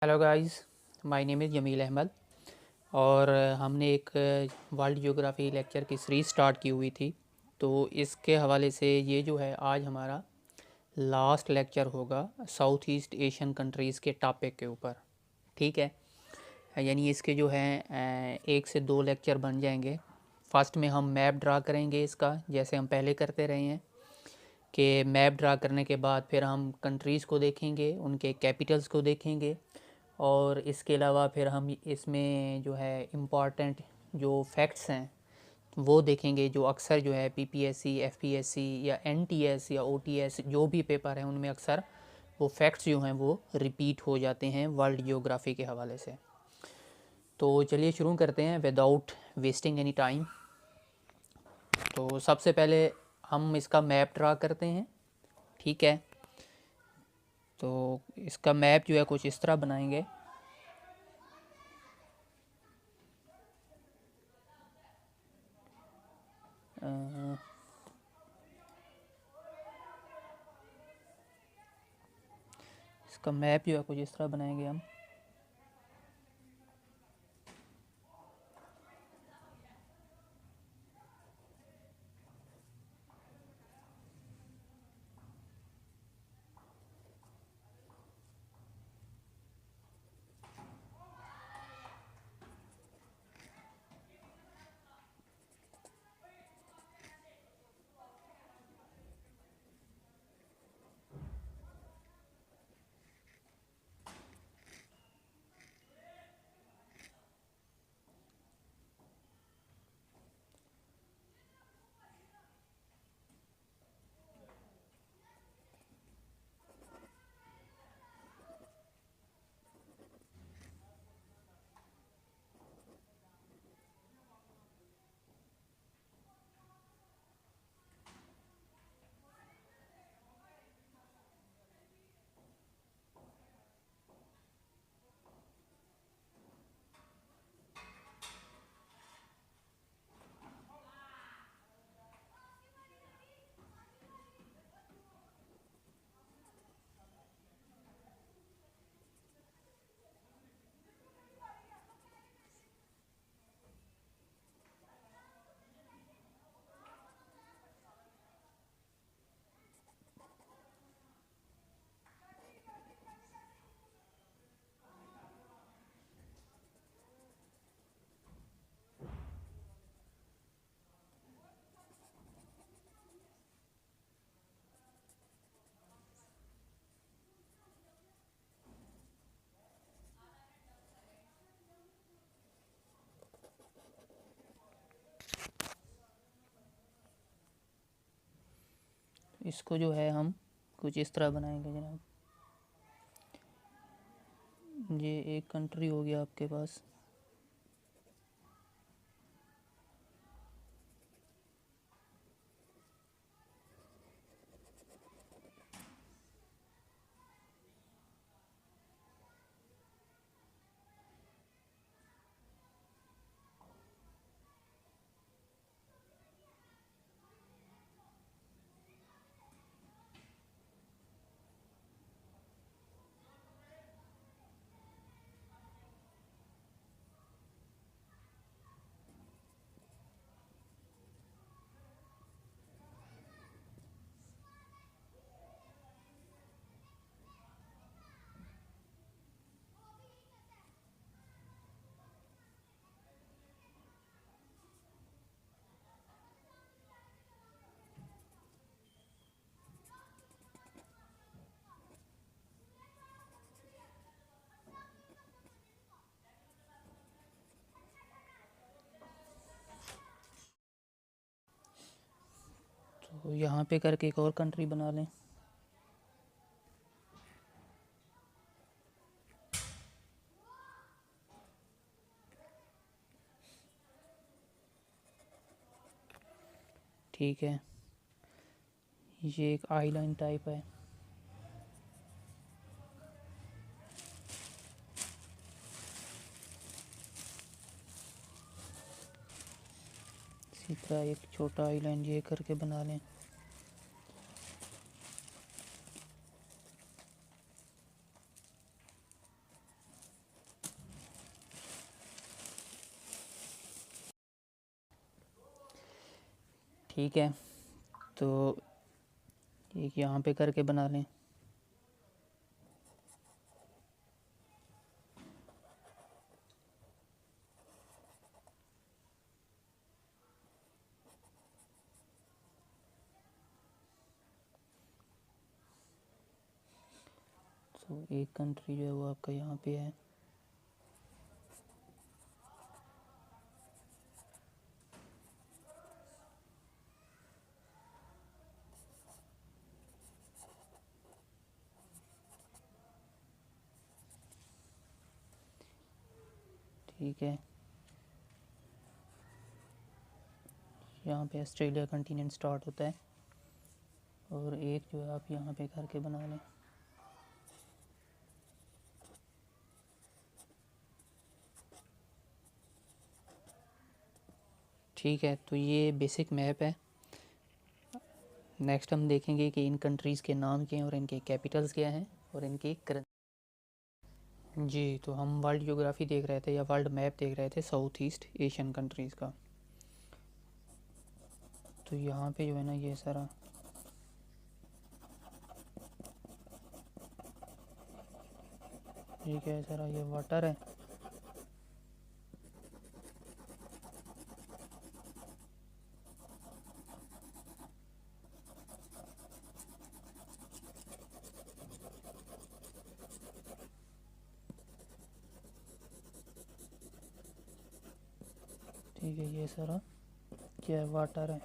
Hello guys, my name is Jameel Ahmed. और हमने एक वर्ल्ड ज्योग्राफी लेक्चर की सीरीज़ स्टार्ट की हुई थी। तो इसके हवाले से ये जो है आज हमारा लास्ट लेक्चर होगा साउथ ईस्ट एशियन कंट्रीज़ के टॉपिक के ऊपर। ठीक है, यानी इसके जो हैं एक से दो लेक्चर बन जाएंगे। फर्स्ट में हम मैप ड्रा करेंगे इसका, जैसे हम पहले करते रहे हैं कि मैप ड्रा करने के बाद फिर हम कंट्रीज़ को देखेंगे, उनके कैपिटल्स को देखेंगे। और इसके अलावा फिर हम इसमें जो है इम्पॉर्टेंट जो फैक्ट्स हैं वो देखेंगे, जो अक्सर जो है पीपीएससी, एफपीएससी या एनटीएस या ओटीएस जो भी पेपर हैं उनमें अक्सर वो फैक्ट्स जो हैं वो रिपीट हो जाते हैं वर्ल्ड जियोग्राफी के हवाले से। तो चलिए शुरू करते हैं विदाउट वेस्टिंग एनी टाइम। तो सबसे पहले हम इसका मैप ड्रा करते हैं। ठीक है, तो इसका मैप जो है कुछ इस तरह बनाएंगे। इसका मैप जो है कुछ इस तरह बनाएंगे हम। इसको जो है हम कुछ इस तरह बनाएंगे जनाब। ये एक कंट्री हो गया आपके पास। तो यहाँ पे करके एक और कंट्री बना लें। ठीक है, ये एक आइलैंड टाइप है। इसी तरह एक छोटा आइलैंड ये करके बना लें। ठीक है, तो एक यहाँ पे करके बना लें। तो एक कंट्री जो है वो आपका यहाँ पे है। ठीक है, यहाँ पे ऑस्ट्रेलिया कंटिनेंट स्टार्ट होता है, और एक जो है आप यहाँ पे करके बना लें। ठीक है, तो ये बेसिक मैप है। नेक्स्ट हम देखेंगे कि इन कंट्रीज़ के नाम क्या हैं और इनके कैपिटल्स क्या हैं और इनकी जी, तो हम वर्ल्ड ज्योग्राफी देख रहे थे या वर्ल्ड मैप देख रहे थे साउथ ईस्ट एशियन कंट्रीज़ का। तो यहाँ पे जो है ना ये सारा ये क्या है, सारा ये वाटर है। ठीक है, ये सारा क्या है, वाटर है।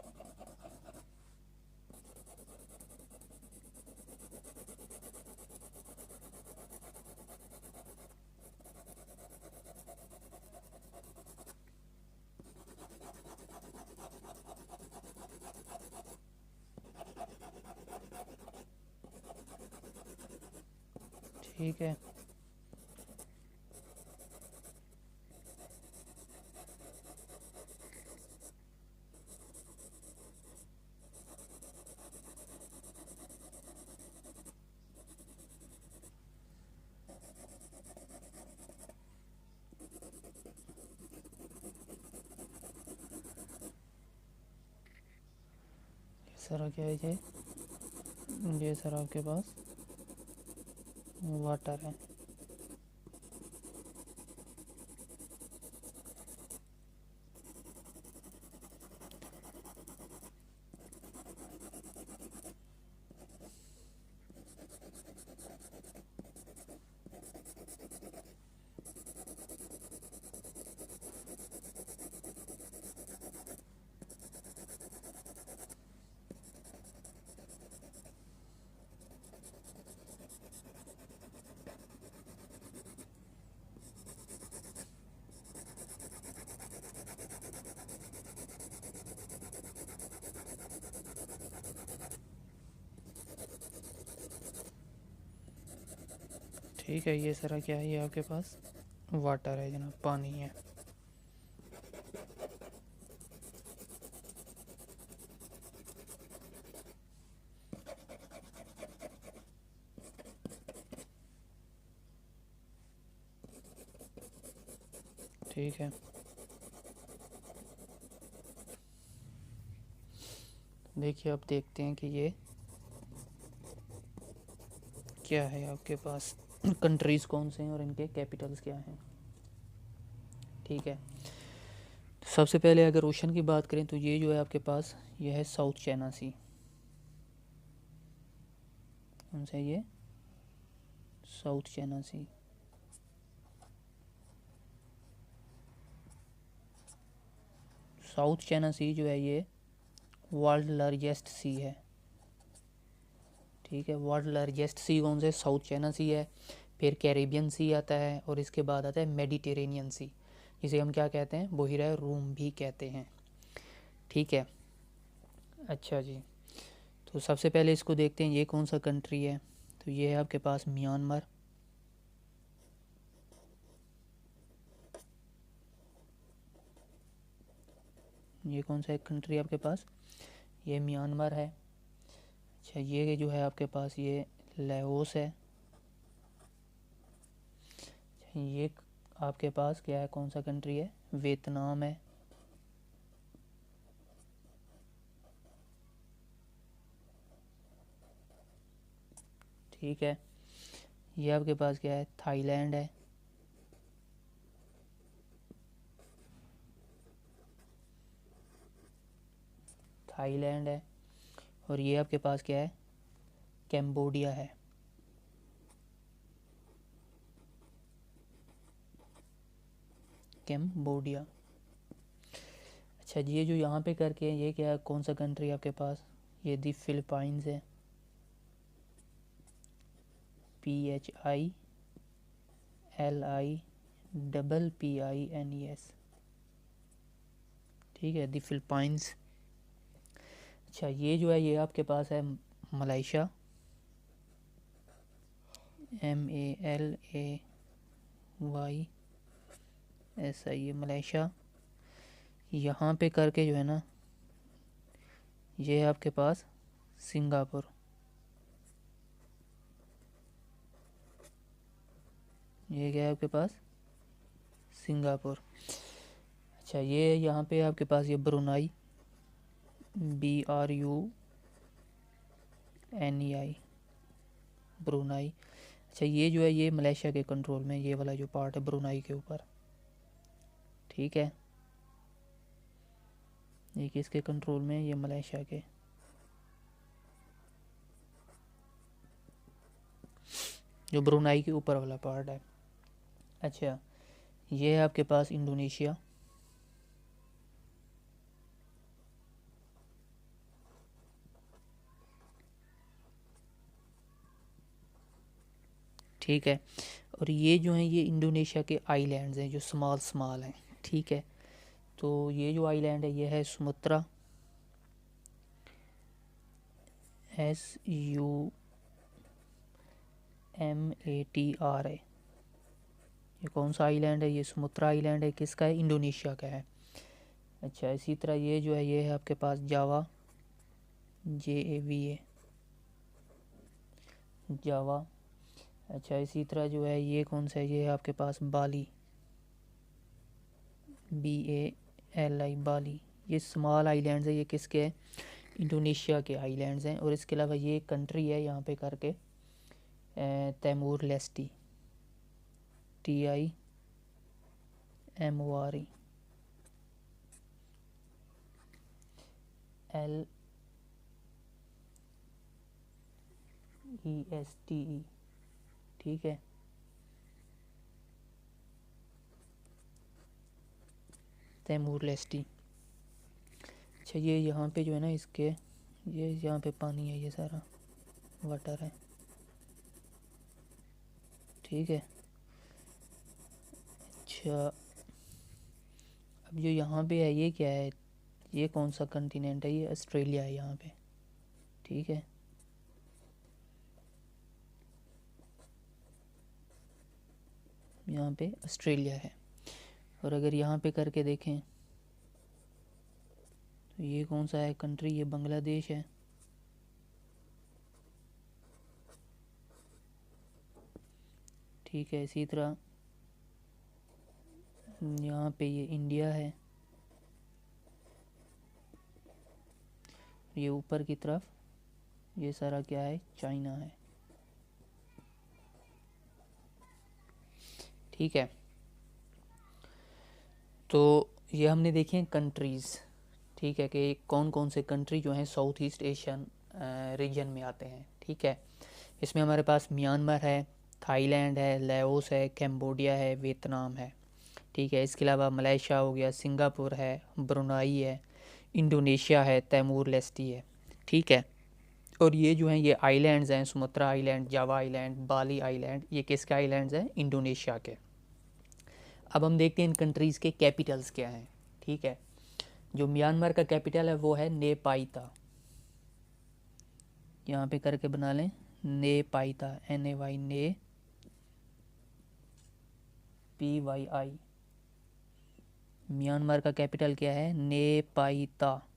ठीक है, ये सारा क्या है, ये सारा आपके पास वाटर है। ठीक है, ये सारा क्या है, ये आपके पास वाटर है जनाब, पानी है। ठीक है, देखिए अब देखते हैं कि ये क्या है आपके पास, कंट्रीज़ कौन से हैं और इनके कैपिटल्स क्या हैं। ठीक है, सबसे पहले अगर ओशन की बात करें तो ये जो है आपके पास ये है साउथ चाइना सी। कौन सा है ये, साउथ चाइना सी। साउथ चाइना सी जो है ये वर्ल्ड लार्जेस्ट सी है। ठीक है, वर्ल्ड लार्जेस्ट सी कौन सा है, साउथ चाइना सी है। फिर कैरेबियन सी आता है और इसके बाद आता है मेडिटेरेनियन सी, जिसे हम क्या कहते हैं, बहिरा रूम भी कहते हैं। ठीक है, अच्छा जी, तो सबसे पहले इसको देखते हैं ये कौन सा कंट्री है। तो ये है आपके पास म्यांमार। ये कौन सा एक कंट्री है आपके पास, ये म्यांमार है। अच्छा, ये जो है आपके पास ये लाओस है। अच्छा, ये आपके पास क्या है, कौन सा कंट्री है, वियतनाम है। ठीक है। ये आपके पास क्या है, थाईलैंड है। थाईलैंड है। और ये आपके पास क्या है, कैम्बोडिया है। कैम्बोडिया। अच्छा, ये जो यहाँ पे करके ये क्या, कौन सा कंट्री आपके पास, ये दी फिलीपाइंस है। PHILIPPINES, ठीक है, दी फिलीपाइंस। अच्छा, ये जो है ये आपके पास है मलेशिया, MALAYSIA, मलेशिया। यहाँ पे करके जो है ना, ये है आपके पास सिंगापुर। ये क्या है आपके पास, सिंगापुर। अच्छा, ये यहाँ पे आपके पास ये ब्रुनाई, BRUNEI, ब्रुनाई। अच्छा, ये जो है ये मलेशिया के कंट्रोल में, ये वाला जो पार्ट है ब्रुनाई के ऊपर, ठीक है। ये किसके कंट्रोल में, ये मलेशिया के। जो ब्रुनाई के ऊपर वाला पार्ट है। अच्छा, ये है आपके पास इंडोनेशिया, ठीक है। और ये जो हैं ये इंडोनेशिया के आइलैंड्स हैं जो स्मॉल स्मॉल हैं, ठीक है। तो ये जो आइलैंड है ये है सुमात्रा, SUMATRA। ये कौन सा आइलैंड है, ये सुमात्रा आइलैंड है, किसका है, इंडोनेशिया का है। अच्छा, इसी तरह ये जो है ये है आपके पास जावा, JAVA, जावा। अच्छा, इसी तरह जो है ये कौन सा है, ये है आपके पास बाली, BALI, बाली। ये स्मॉल आइलैंड्स है, ये किसके हैं, इंडोनेशिया के आइलैंड्स हैं। और इसके अलावा ये कंट्री है यहाँ पे करके तैमूर लेस्टी, TIMORE LESTE, ठीक है। तैमूर लेस्टी। अच्छा, ये यहाँ पे जो है ना इसके, ये यहाँ पे पानी है, ये सारा वाटर है, ठीक है। अच्छा, अब जो यहाँ पे है ये क्या है, ये कौन सा कंटिनेंट है, ये ऑस्ट्रेलिया है यहाँ पे, ठीक है। यहाँ पे ऑस्ट्रेलिया है। और अगर यहाँ पे करके देखें तो ये कौन सा है कंट्री, ये बांग्लादेश है, ठीक है। इसी तरह यहाँ पे ये इंडिया है, ये ऊपर की तरफ ये सारा क्या है, चाइना है, ठीक है। तो ये हमने देखे हैं कंट्रीज़, ठीक है, कि कौन कौन से कंट्री जो हैं साउथ ईस्ट एशियन रीजन में आते हैं, ठीक है। इसमें हमारे पास म्यांमार है, थाईलैंड है, लाओस है, कैम्बोडिया है, वियतनाम है, ठीक है। इसके अलावा मलेशिया हो गया, सिंगापुर है, ब्रुनाई है, इंडोनेशिया है, तैमूर लेस्टी है, ठीक है। और ये जो हैं ये आइलैंड्स हैं, सुमात्रा आइलैंड, जावा आइलैंड, बाली आइलैंड, ये किसके आइलैंड्स हैं, इंडोनेशिया के। अब हम देखते हैं इन कंट्रीज़ के कैपिटल्स क्या हैं, ठीक है। जो म्यांमार का कैपिटल है वो है नेपाइता, यहाँ पे करके बना लें, नेपाइता, NAY, ने PYI। म्यांमार का कैपिटल क्या है, नेपाइता,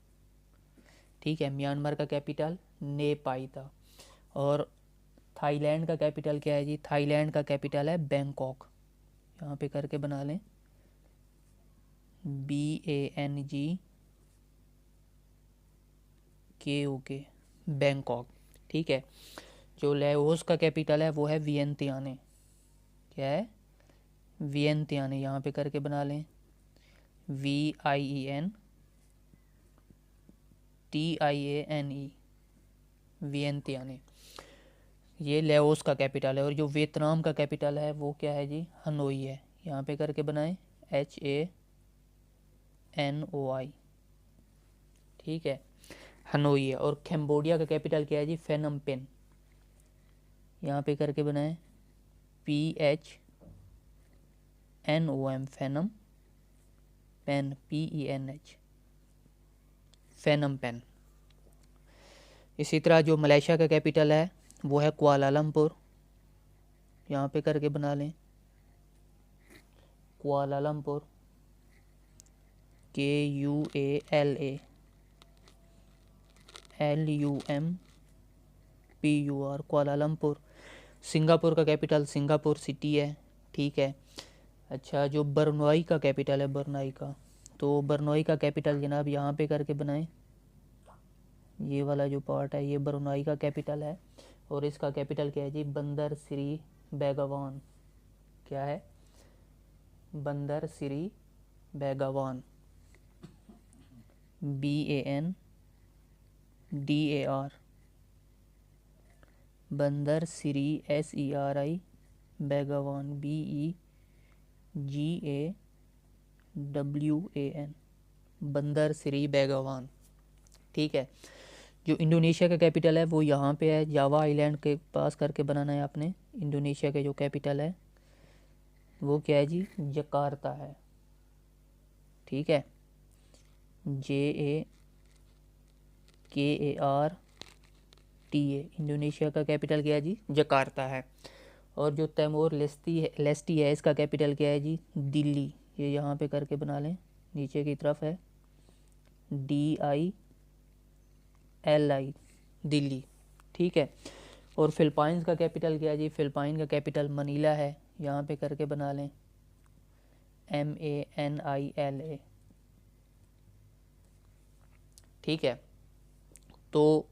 ठीक है। म्यांमार का कैपिटल नेपाइता। और थाईलैंड का कैपिटल क्या है जी, थाईलैंड का कैपिटल है बैंकॉक, यहाँ पे करके बना लें, BANGKOK, बैंकॉक, ठीक है। जो लाओस का कैपिटल है वो है वियंतियाने। क्या है? वियंतियाने। यहाँ पे करके बना लें, VIENTIANE, वियंतियाने। ये लाओस का कैपिटल है। और जो वियतनाम का कैपिटल है वो क्या है जी? हनोई है। यहाँ पे करके बनाएं, HANOI। ठीक है, हनोई है। और कैम्बोडिया का कैपिटल क्या है जी? फेनम पेन। यहाँ पे करके बनाएं, PHNOM, फेनम पेन, PENH, फेनम पेन। इसी तरह जो मलेशिया का कैपिटल है वो है कुआलालंपुर। यहाँ पे करके बना लें, कुआलालंपुर, KUALALUMPUR, कुआलालंपुर। सिंगापुर का कैपिटल सिंगापुर सिटी है। ठीक है। अच्छा, जो बरनोई का कैपिटल है, बरनोई का, तो बरनोई का कैपिटल जनाब यहाँ पे करके बनाएं, ये वाला जो पार्ट है ये बरनोई का कैपिटल है। और इसका कैपिटल क्या है जी? बंदर श्री बेगावान। क्या है? बंदर श्री बेगावान, BANDAR, बंदर श्री SERI बेगावान, BEGAWAN, बंदर श्री बेगावान। ठीक है। जो इंडोनेशिया का कैपिटल है वो यहाँ पे है, जावा आइलैंड के पास करके बनाना है आपने। इंडोनेशिया का जो कैपिटल है वो क्या है जी? जकार्ता है। ठीक है, JAKARTA। इंडोनेशिया का कैपिटल क्या है जी? जकार्ता है। और जो तैमूर लेस्टी है इसका कैपिटल क्या है जी? दिल्ली। ये यहाँ पे करके बना लें, नीचे की तरफ है, DILI, दिल्ली। ठीक है। और फिलिपाइंस का कैपिटल क्या है जी? फिलिपाइन का कैपिटल मनीला है। यहाँ पे करके बना लें, MANILA। ठीक है। तो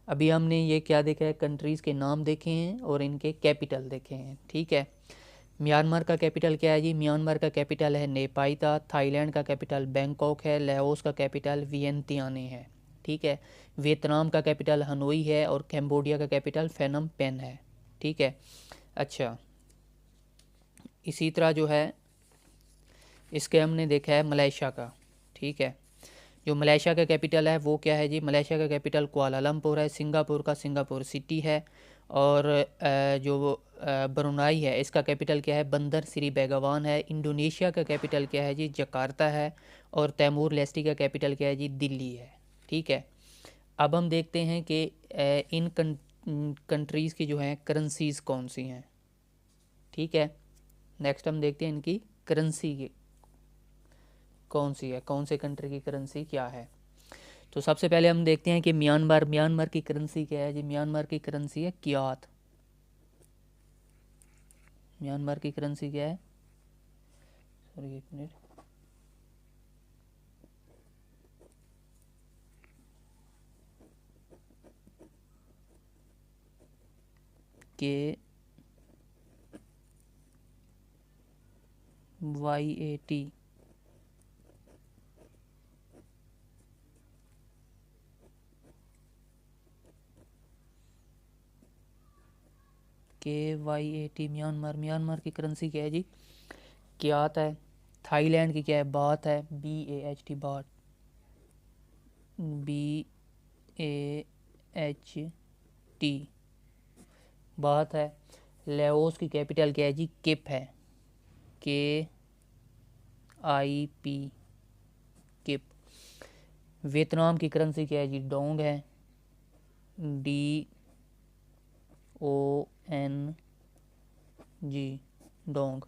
अभी हमने ये क्या देखा है? कंट्रीज़ के नाम देखे हैं और इनके कैपिटल देखे हैं। ठीक है। म्यांमार का कैपिटल क्या है जी? म्यांमार का कैपिटल है नेपाइता। थाईलैंड का कैपिटल बैंकॉक है। लाओस का कैपिटल वियंतियाने है। ठीक है। वियतनाम का कैपिटल हनोई है। और कैम्बोडिया का कैपिटल फेनम पेन है। ठीक है। अच्छा, इसी तरह जो है इसके हमने देखा है मलेशिया का। ठीक है। जो मलेशिया का कैपिटल है वो क्या है जी? मलेशिया का कैपिटल कुआलालंपुर है। सिंगापुर का सिंगापुर सिटी है। और जो ब्रुनाई है इसका कैपिटल क्या है? बंदर श्री बेगावान है। इंडोनेशिया का कैपिटल क्या है जी? जकार्ता है। और तैमूर लेस्टी का कैपिटल क्या है जी? दिल्ली है। ठीक है। अब हम देखते हैं कि इन कंट्रीज़ की जो हैं करेंसीज़ कौन सी हैं। ठीक है। नेक्स्ट हम देखते हैं इनकी करेंसी की कौन सी है, कौन से कंट्री की करेंसी क्या है। तो सबसे पहले हम देखते हैं कि म्यांमार की करेंसी क्या है जी? म्यांमार की करेंसी है क्यात। म्यांमार की करेंसी क्या है? सॉरी, एक मिनट। KYAT, म्यांमार की करेंसी क्या है जी? क्यात है। थाईलैंड की क्या है? बात है, BAHT, बात, BAHT, बात है। लाओस की कैपिटल क्या है जी? किप है, KIP, किप। वियतनाम की करेंसी क्या है जी? डोंग है, DONG, डोंग।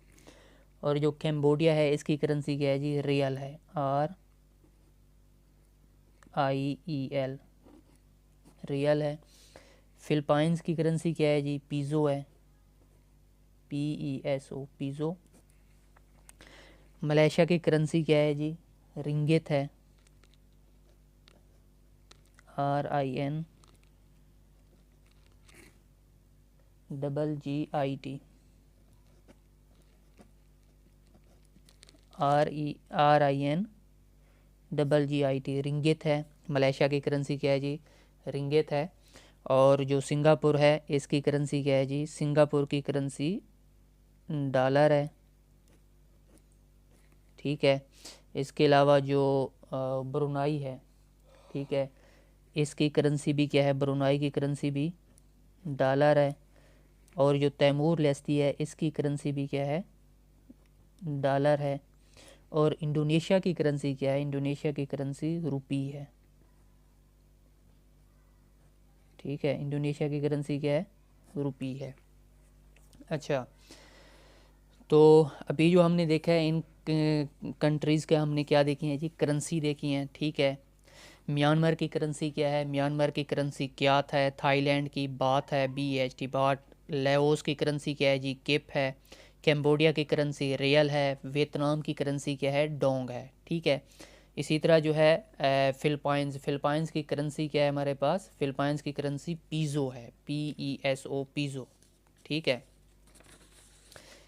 और जो कैम्बोडिया है इसकी करेंसी क्या है जी? रियल है, RIEL, रियल है। फिलिपाइंस की करेंसी क्या है जी? पीज़ो है, PESO, पीज़ो। मलेशिया की करेंसी क्या है जी? रिंगित है, RIN, GIT, RIN, रिंगित है। मलेशिया की करेंसी क्या है जी? रिंगित है। और जो सिंगापुर है इसकी करेंसी क्या है जी? सिंगापुर की करेंसी डॉलर है। ठीक है। इसके अलावा जो ब्रुनाई है, ठीक है, इसकी करेंसी भी क्या है? ब्रुनाई की करेंसी भी डॉलर है। और जो तैमूर लेस्ती है इसकी करेंसी भी क्या है? डॉलर है। और इंडोनेशिया की करेंसी क्या है? इंडोनेशिया की करेंसी रुपी है। ठीक है, इंडोनेशिया की करेंसी क्या है? रुपी है। अच्छा, तो अभी जो हमने देखा है इन कंट्रीज़ के हमने क्या देखी है जी? करेंसी देखी है। ठीक है, म्यांमार की करेंसी क्या है? म्यांमार की करेंसी क्यात है। थाईलैंड की बात है, BHT बात। लाओस की करेंसी क्या है जी? किप है। कैम्बोडिया की करेंसी रियल है। वियतनाम की करेंसी क्या है? डोंग है। ठीक है। इसी तरह जो है फिलिपाइंस की करेंसी क्या है हमारे पास? फिलिपाइंस की करेंसी पीज़ो है, PESO, पीज़ो। ठीक है।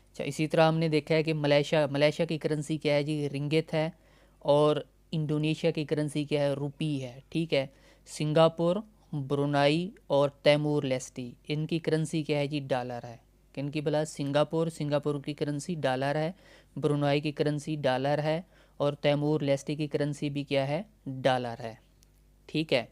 अच्छा, इसी तरह हमने देखा है कि मलेशिया की करेंसी क्या है जी? रिंगित है। और इंडोनेशिया की करेंसी क्या है? रुपी है। ठीक है। सिंगापुर, ब्रुनाई और तैमूर लेस्टी, इनकी करेंसी क्या है जी? डॉलर है। किनकी भला? सिंगापुर की करेंसी डॉलर है। ब्रुनाई की करेंसी डॉलर है। और तैमूर लेस्टी की करेंसी भी क्या है? डॉलर है। ठीक है,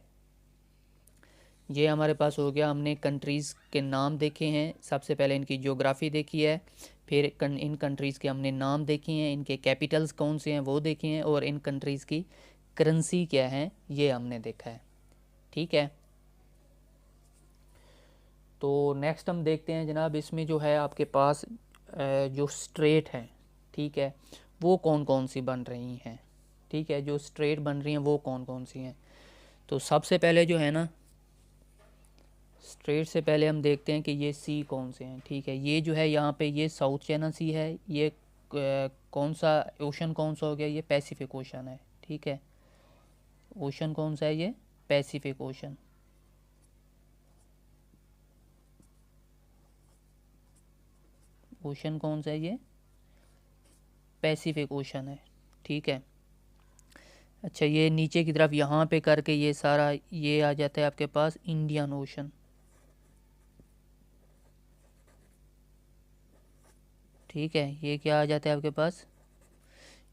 ये हमारे पास हो गया। हमने कंट्रीज़ के नाम देखे हैं। सबसे पहले इनकी ज्योग्राफी देखी है, फिर इन कंट्रीज़ के हमने नाम देखे हैं, इनके कैपिटल्स कौन से हैं वो देखे हैं, और इन कंट्रीज़ की करेंसी क्या है ये हमने देखा है। ठीक है, तो नेक्स्ट हम देखते हैं जनाब, इसमें जो है आपके पास जो स्ट्रेट हैं, ठीक है, वो कौन कौन सी बन रही हैं। ठीक है, जो स्ट्रेट बन रही हैं वो कौन कौन सी हैं। तो सबसे पहले जो है ना, स्ट्रेट से पहले हम देखते हैं कि ये सी कौन से हैं। ठीक है, ये जो है यहाँ पे ये साउथ चाइना सी है। ये कौन सा ओशन कौन सा हो गया? ये पैसिफिक ओशन है। ठीक है, ओशन कौन सा है? ये पैसिफिक ओशन। ओशन कौन सा है? ये पैसिफिक ओशन है। ठीक है। अच्छा, ये नीचे की तरफ यहाँ पे करके ये सारा ये आ जाता है आपके पास इंडियन ओशन। ठीक है, ये क्या आ जाता है आपके पास?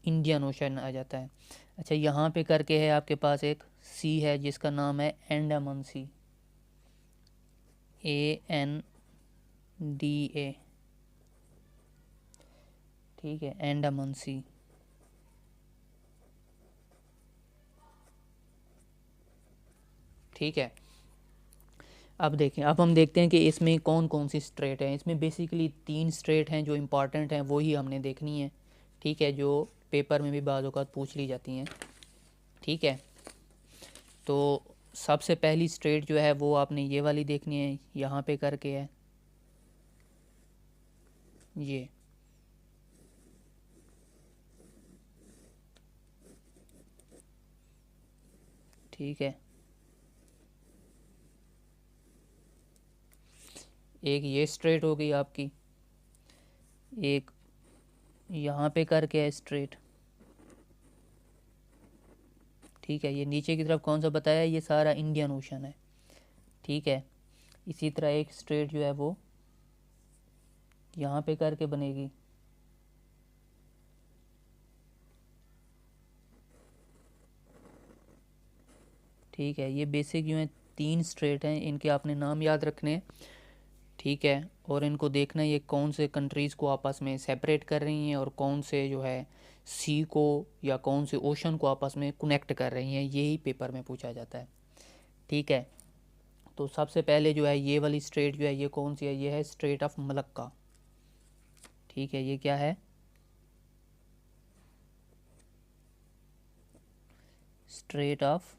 इंडियन ओशन आ जाता है। अच्छा, यहाँ पे करके है आपके पास एक सी है जिसका नाम है अंडमान सी, ANDA। ठीक है, अंडमान सी। ठीक है, अब देखें, अब हम देखते हैं कि इसमें कौन कौन सी स्ट्रेट हैं। इसमें बेसिकली 3 स्ट्रेट हैं जो इम्पॉर्टेंट हैं, वो ही हमने देखनी है। ठीक है, जो पेपर में भी बाज़ औक़ात पूछ ली जाती हैं। ठीक है, तो सबसे पहली स्ट्रेट जो है वो आपने ये वाली देखनी है, यहाँ पे करके है ये। ठीक है, एक ये स्ट्रेट हो गई आपकी, एक यहाँ पे करके है स्ट्रेट। ठीक है, ये नीचे की तरफ कौन सा बताया? ये सारा इंडियन ओशन है। ठीक है, इसी तरह एक स्ट्रेट जो है वो यहाँ पे करके बनेगी। ठीक है, ये बेसिक जो है 3 स्ट्रेट हैं, इनके आपने नाम याद रखने। ठीक है, और इनको देखना ये कौन से कंट्रीज़ को आपस में सेपरेट कर रही हैं और कौन से जो है सी को या कौन से ओशन को आपस में कनेक्ट कर रही हैं, यही पेपर में पूछा जाता है। ठीक है, तो सबसे पहले जो है ये वाली स्ट्रेट जो है ये कौन सी है? ये है स्ट्रेट ऑफ मलक्का। ठीक है, ये क्या है? Straight of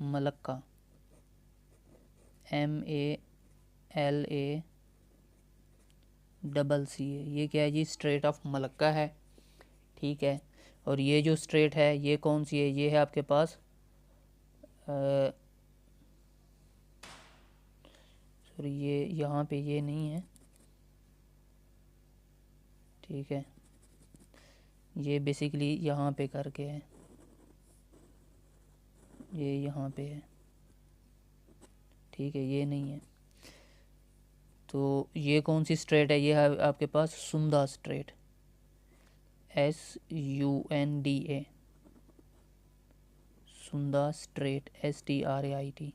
Malacca, MALACCA। ये क्या है जी? स्ट्रेट ऑफ मलक्का है। ठीक है, और ये जो स्ट्रेट है ये कौन सी है? ये है आपके पास सॉरी, ये यहाँ पे ये नहीं है, ठीक है, ये बेसिकली यहाँ पे करके है, ये यहाँ पे है, ठीक है, ये नहीं है। तो ये कौन सी स्ट्रेट है, ये है आपके पास Sunda strait, SUNDA, Sunda strait, STRAIT,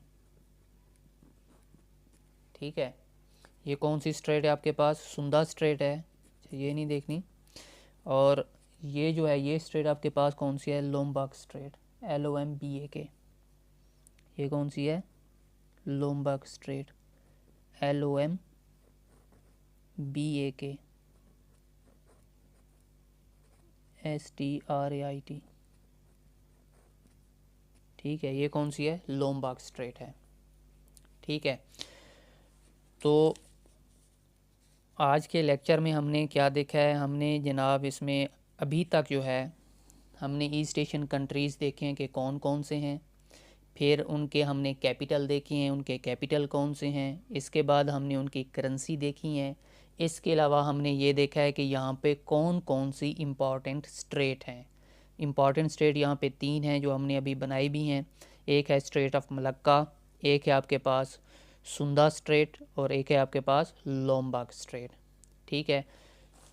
ठीक है। ये कौन सी स्ट्रेट है आपके पास, सुंदा स्ट्रेट है, ये नहीं देखनी। और ये जो है ये स्ट्रेट आपके पास कौन सी है, लोम्बार्ड स्ट्रेट, LOMBAK, ये कौन सी है, लोम्बार्ड स्ट्रेट, LOMBAK, STRAIT, ठीक है, ये कौन सी है, लोम्बार्ड स्ट्रेट है, ठीक है। तो आज के लेक्चर में हमने क्या देखा है, हमने जनाब इसमें अभी तक जो है हमने ईस्ट एशियन कंट्रीज़ देखे हैं कि कौन कौन से हैं, फिर उनके हमने कैपिटल देखे हैं, उनके कैपिटल कौन से हैं, इसके बाद हमने उनकी करेंसी देखी हैं। इसके अलावा हमने ये देखा है कि यहाँ पे कौन कौन सी इम्पॉर्टेंट स्ट्रेट हैं। इम्पॉर्टेंट स्ट्रेट यहाँ पे 3 हैं जो हमने अभी बनाई भी हैं। एक है स्ट्रेट ऑफ मलक्का, एक है आपके पास सुंदा स्ट्रेट, और एक है आपके पास लोम्बार्ड स्ट्रेट, ठीक है।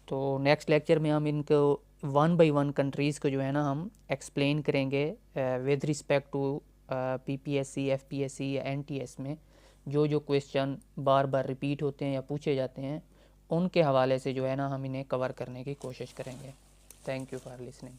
तो नेक्स्ट लेक्चर में हम इनको 1 बाय 1 कंट्रीज़ को जो है ना हम एक्सप्लेन करेंगे with respect to PPSC, FPSC या NTS में जो जो क्वेश्चन बार बार रिपीट होते हैं या पूछे जाते हैं, उनके हवाले से जो है ना हम इन्हें कवर करने की कोशिश करेंगे। Thank you for listening.